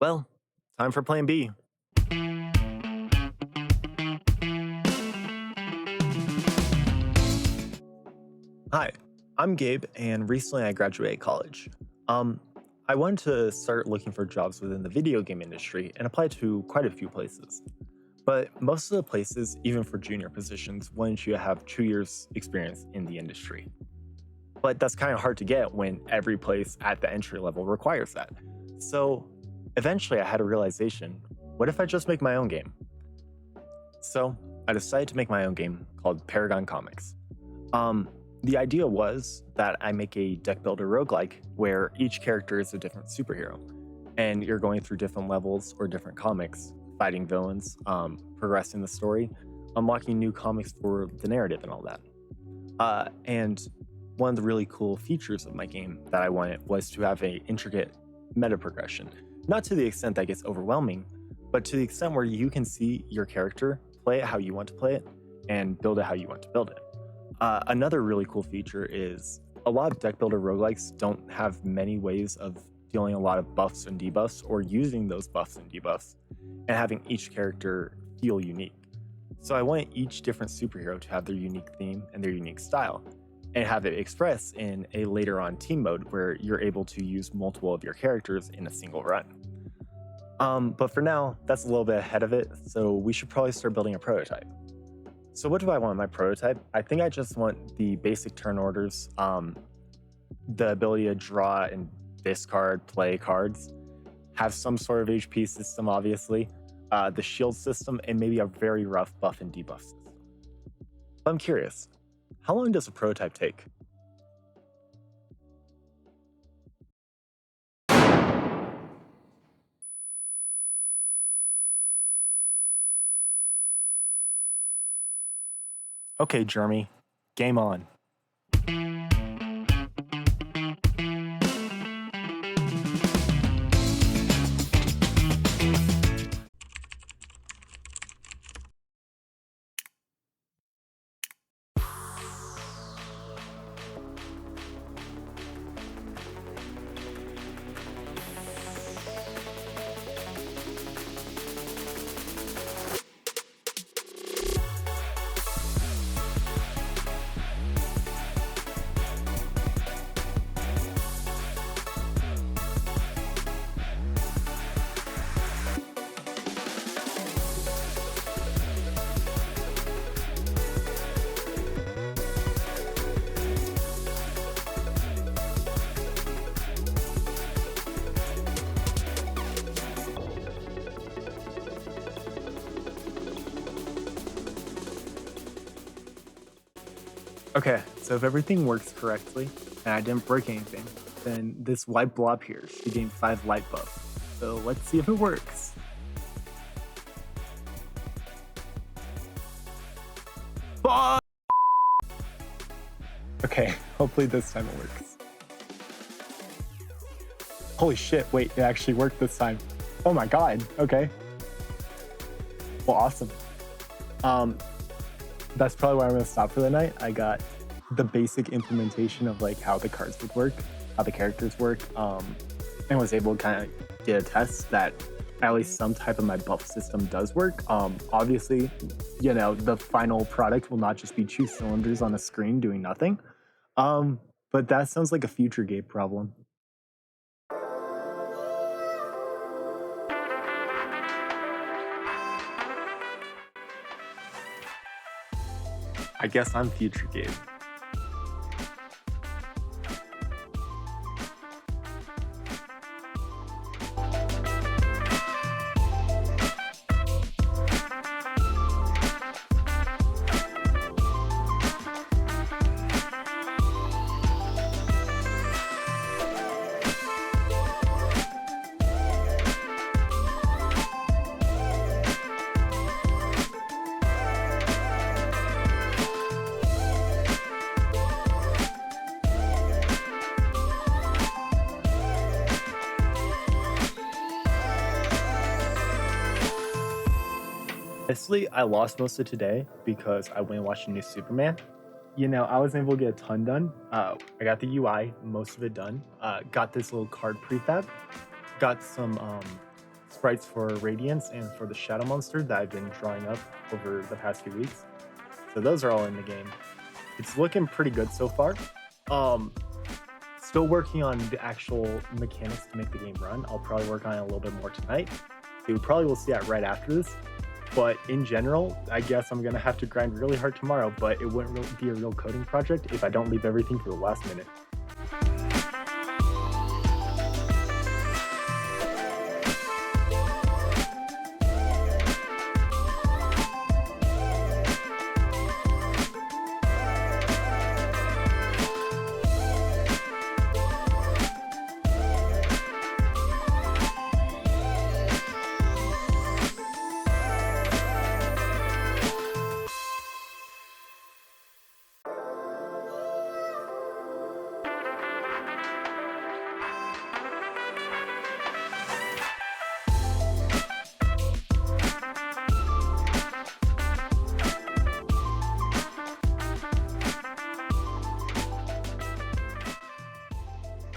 Well, time for plan B. Hi, I'm Gabe, and recently I graduated college. Um, I wanted to start looking for jobs within the video game industry and applied to quite a few places. But most of the places, even for junior positions, wanted you to have 2 years experience in the industry. But that's kind of hard to get when every place at the entry level requires that. So eventually I had a realization, what if I just make my own game? So I decided to make my own game called Paragon Comics. Um, the idea was that I make a deck builder roguelike where each character is a different superhero, and you're going through different levels or different comics, fighting villains, progressing the story, unlocking new comics for the narrative and all that. And one of the really cool features of my game that I wanted was to have a intricate meta progression, not to the extent that gets overwhelming, but to the extent where you can see your character play it how you want to play it and build it how you want to build it. Another really cool feature is a lot of deck builder roguelikes don't have many ways of dealing a lot of buffs and debuffs or using those buffs and debuffs and having each character feel unique. So I wanted each different superhero to have their unique theme and their unique style and have it express in a later on team mode where you're able to use multiple of your characters in a single run. But for now, that's a little bit ahead of it, so we should probably start building a prototype. So what do I want in my prototype? I think I just want the basic turn orders, the ability to draw and discard, play cards, have some sort of HP system, obviously, the shield system, and maybe a very rough buff and debuff system. But I'm curious, how long does a prototype take? Okay, Jeremy, game on. Okay, so if everything works correctly, and I didn't break anything, then this white blob here should gain 5 light buffs. So let's see if it works. Ah! Okay, hopefully this time it works. Holy shit, wait, it actually worked this time. Oh my god, okay. Well, awesome. That's probably where I'm gonna stop for the night. I got the basic implementation of like how the cards would work, how the characters work, and was able to kind of get a test that at least some type of my buff system does work. Obviously, you know, the final product will not just be 2 cylinders on a screen doing nothing. But that sounds like a future Gabe problem. I guess I'm future Gabe. Honestly, I lost most of today because I went and watched a new Superman. You know, I was able to get a ton done. I got the UI, most of it done. Got this little card prefab. Got some sprites for Radiance and for the Shadow Monster that I've been drawing up over the past few weeks. So those are all in the game. It's looking pretty good so far. Still working on the actual mechanics to make the game run. I'll probably work on it a little bit more tonight. You probably will see that right after this. But in general, I guess I'm gonna have to grind really hard tomorrow, but it wouldn't really be a real coding project if I don't leave everything for the last minute.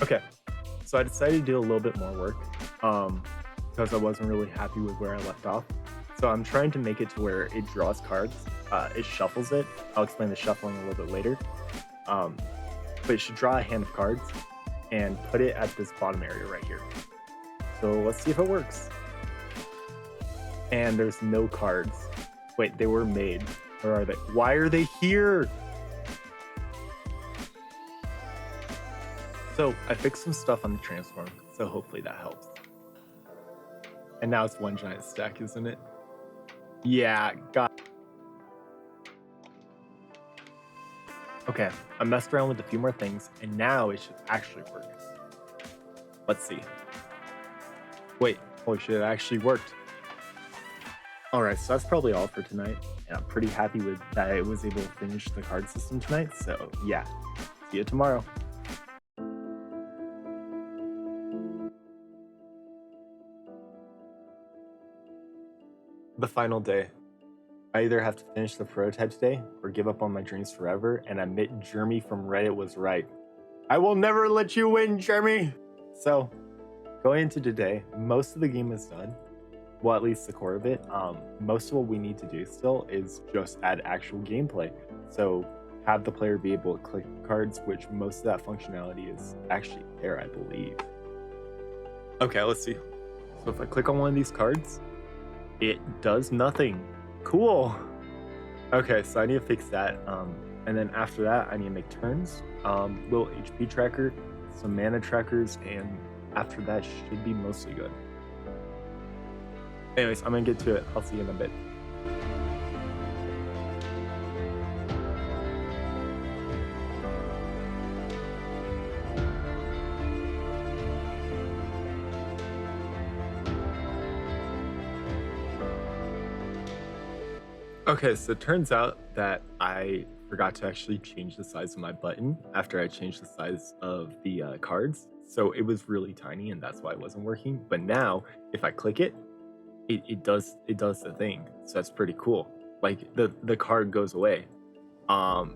Okay, so I decided to do a little bit more work because I wasn't really happy with where I left off. So I'm trying to make it to where it draws cards, it shuffles it. I'll explain the shuffling a little bit later. But it should draw a hand of cards and put it at this bottom area right here. So let's see if it works. And there's no cards. Wait, they were made. Where are they? Why are they here? So I fixed some stuff on the transform, so hopefully that helps. And now it's one giant stack, isn't it? Yeah, got it. Okay, I messed around with a few more things, and now it should actually work. Let's see. Wait, holy shit, it actually worked. Alright, so that's probably all for tonight, and I'm pretty happy with that I was able to finish the card system tonight, so yeah, see you tomorrow. The final day. I either have to finish the prototype today or give up on my dreams forever and admit Jeremy from Reddit was right. I will never let you win, Jeremy! So, going into today, most of the game is done. Well, at least the core of it. Most of what we need to do still is just add actual gameplay. So, have the player be able to click cards, which most of that functionality is actually there, I believe. Okay, let's see. So if I click on one of these cards, it does nothing. Cool. Okay, so I need to fix that. And then after that, I need to make turns, little HP tracker, some mana trackers, and after that should be mostly good. Anyways, I'm gonna get to it. I'll see you in a bit. Okay, so it turns out that I forgot to actually change the size of my button after I changed the size of the cards. So it was really tiny and that's why it wasn't working. But now if I click it, it does the thing. So that's pretty cool. Like the card goes away. And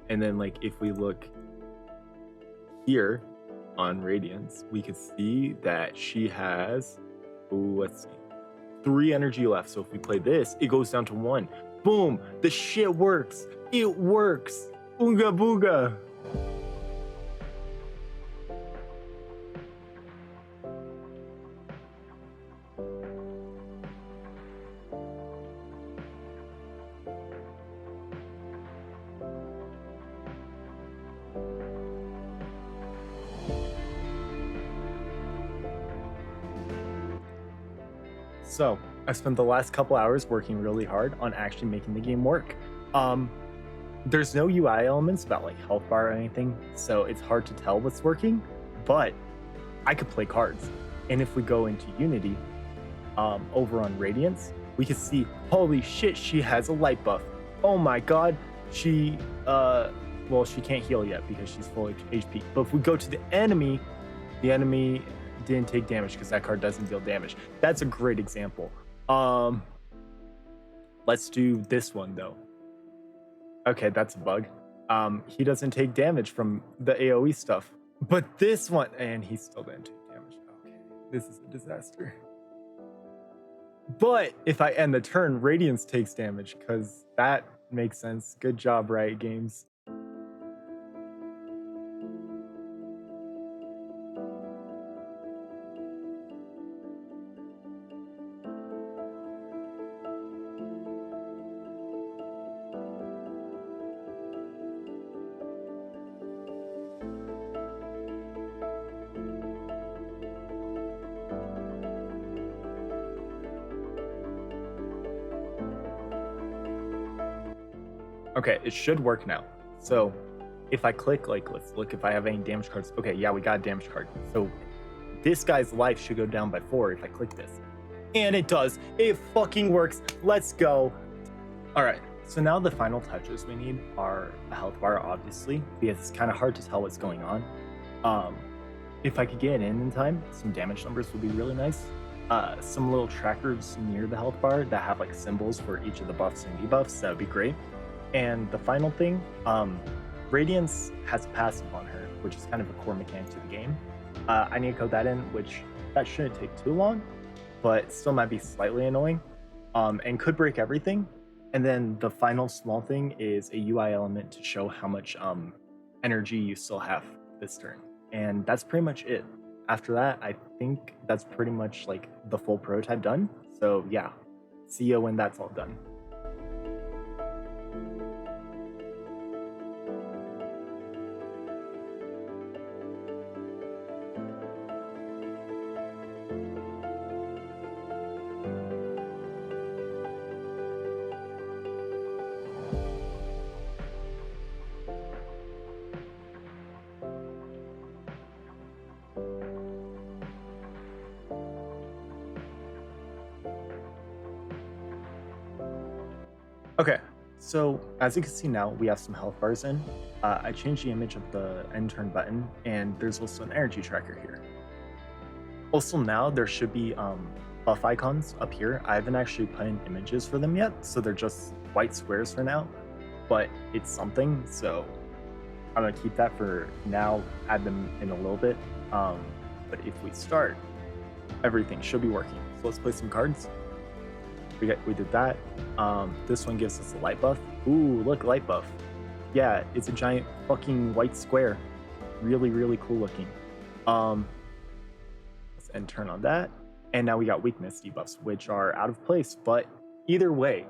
then like if we look here on Radiance, we could see that she has, let's see, 3 energy left. So if we play this, it goes down to 1. Boom! The shit works! It works! Ooga booga! So, I spent the last couple hours working really hard on actually making the game work. There's no UI elements about like health bar or anything, so it's hard to tell what's working, but I could play cards. And if we go into Unity, over on Radiance, we can see, holy shit, she has a light buff. Oh my god, she, well, she can't heal yet because she's full HP. But if we go to the enemy didn't take damage because that card doesn't deal damage. That's a great example. Let's do this one though. Okay, that's a bug. He doesn't take damage from the AoE stuff, but this one, and he still didn't take damage. Okay, this is a disaster. But if I end the turn, Radiance takes damage, because that makes sense. Good job, Riot Games. Okay, it should work now. So if I click, like, let's look if I have any damage cards. Okay, yeah, we got a damage card. So this guy's life should go down by 4 if I click this. And it does. It fucking works. Let's go. All right, so now the final touches we need are a health bar, obviously, because it's kind of hard to tell what's going on. If I could get in time, some damage numbers would be really nice. Some little trackers near the health bar that have like symbols for each of the buffs and debuffs, that would be great. And the final thing, Radiance has a passive on her, which is kind of a core mechanic to the game. I need to code that in, which that shouldn't take too long, but still might be slightly annoying, and could break everything. And then the final small thing is a UI element to show how much energy you still have this turn. And that's pretty much it. After that, I think that's pretty much like the full prototype done. So yeah, see you when that's all done. Okay, so as you can see now, we have some health bars in. I changed the image of the end turn button, and there's also an energy tracker here. Also now, there should be buff icons up here. I haven't actually put in images for them yet, so they're just white squares for now, but it's something, so I'm gonna keep that for now, add them in a little bit. But if we start, everything should be working. So let's play some cards. We did that. This one gives us a light buff. Ooh, look, light buff. Yeah, it's a giant fucking white square. Really, really cool looking. Let's end turn on that. And now we got weakness debuffs, which are out of place, but either way,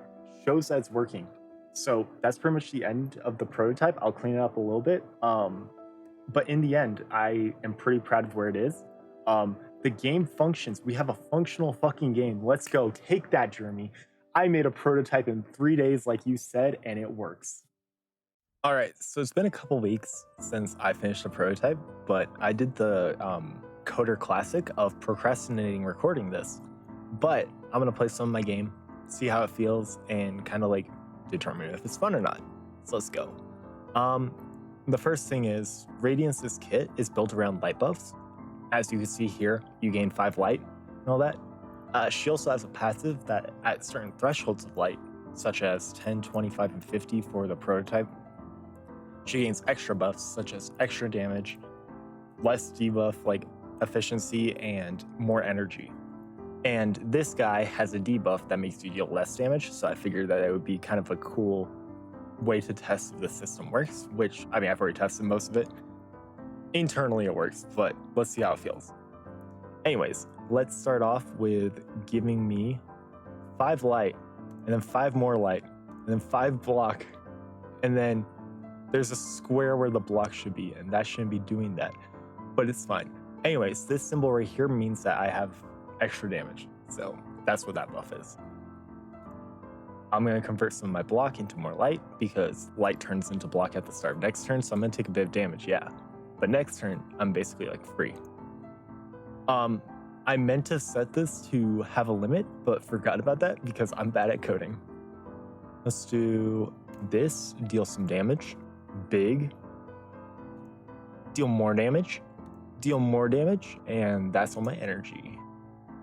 shows that it's working. So that's pretty much the end of the prototype. I'll clean it up a little bit. But in the end, I am pretty proud of where it is. The game functions. We have a functional fucking game. Let's go. Take that, Jeremy. I made a prototype in 3 days, like you said, and it works. All right, so it's been a couple weeks since I finished the prototype, but I did the coder classic of procrastinating recording this. But I'm gonna play some of my game, see how it feels, and kind of like determine if it's fun or not. So let's go. The first thing is Radiance's kit is built around light buffs. As you can see here, you gain 5 light and all that. She also has a passive that at certain thresholds of light, such as 10, 25, and 50 for the prototype, she gains extra buffs such as extra damage, less debuff like efficiency, and more energy. And this guy has a debuff that makes you deal less damage, so I figured that it would be kind of a cool way to test if the system works, which, I mean, I've already tested most of it. Internally it works, but let's see how it feels. Anyways, let's start off with giving me 5 light, and then 5 more light, and then 5 block, and then there's a square where the block should be, and that shouldn't be doing that, but it's fine. Anyways, this symbol right here means that I have extra damage, so that's what that buff is. I'm going to convert some of my block into more light, because light turns into block at the start of next turn, so I'm going to take a bit of damage, yeah. But next turn, I'm basically like free. I meant to set this to have a limit, but forgot about that because I'm bad at coding. Let's do this, deal some damage, big, deal more damage, and that's all my energy.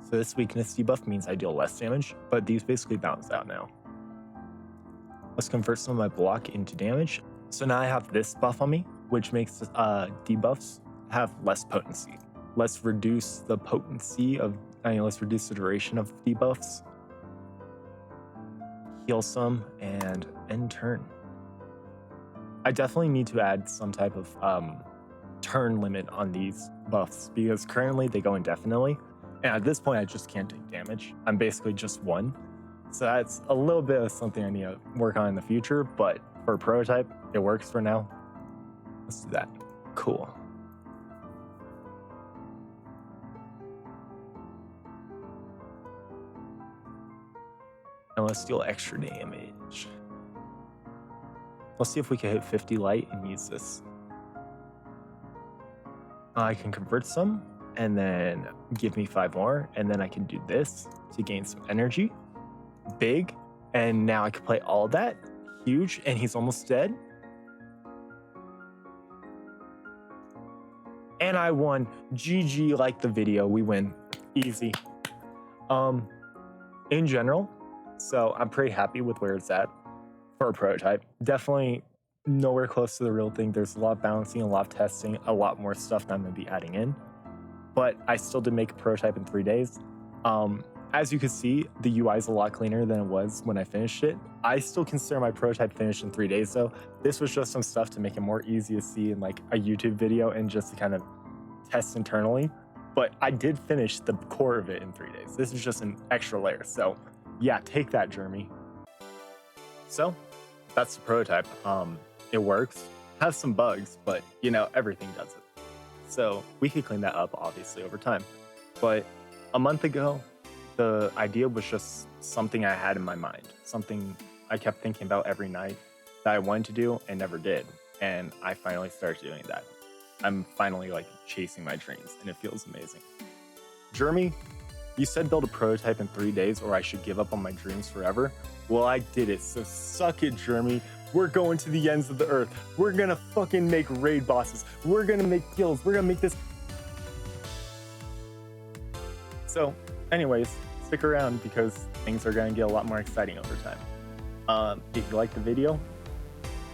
So this weakness debuff means I deal less damage, but these basically balance out now. Let's convert some of my block into damage. So now I have this buff on me, which makes debuffs have less potency. Let's reduce the potency of, let's reduce the duration of debuffs heal some, and end turn. I definitely need to add some type of turn limit on these buffs because currently they go indefinitely. And at this point, I just can't take damage. I'm basically just one. So that's a little bit of something I need to work on in the future, but for a prototype, it works for now. Let's do that. Cool. And let's deal extra damage. Let's see if we can hit 50 light and use this. I can convert some and then give me 5 more, and then I can do this to gain some energy. Big, and now I can play all that. Huge, and he's almost dead. And I won. GG, like the video, we win. Easy. In general, so I'm pretty happy with where it's at for a prototype. Definitely nowhere close to the real thing. There's a lot of balancing, a lot of testing, a lot more stuff that I'm gonna be adding in. But I still did make a prototype in 3 days. As you can see, the UI is a lot cleaner than it was when I finished it. I still consider my prototype finished in 3 days though. This was just some stuff to make it more easy to see in like a YouTube video and just to kind of test internally. But I did finish the core of it in 3 days. This is just an extra layer. So yeah, take that, Jeremy. So that's the prototype. It works, has some bugs, but you know, everything does it. So we could clean that up obviously over time. But a month ago, the idea was just something I had in my mind, something I kept thinking about every night that I wanted to do and never did. And I finally started doing that. I'm finally like chasing my dreams and it feels amazing. Jeremy, you said build a prototype in 3 days or I should give up on my dreams forever. Well, I did it, so suck it, Jeremy. We're going to the ends of the earth. We're gonna fucking make raid bosses. We're gonna make guilds. We're gonna make this. So anyways, stick around because things are gonna get a lot more exciting over time. If you like the video,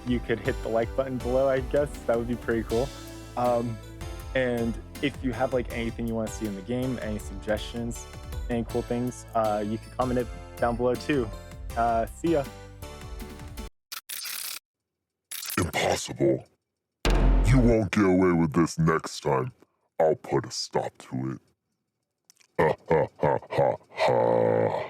you could hit the like button below, I guess. That would be pretty cool. And if you have like anything you want to see in the game, any suggestions, any cool things, you can comment it down below too. See ya. Impossible. You won't get away with this next time. I'll put a stop to it. Ha ha ha ha ha.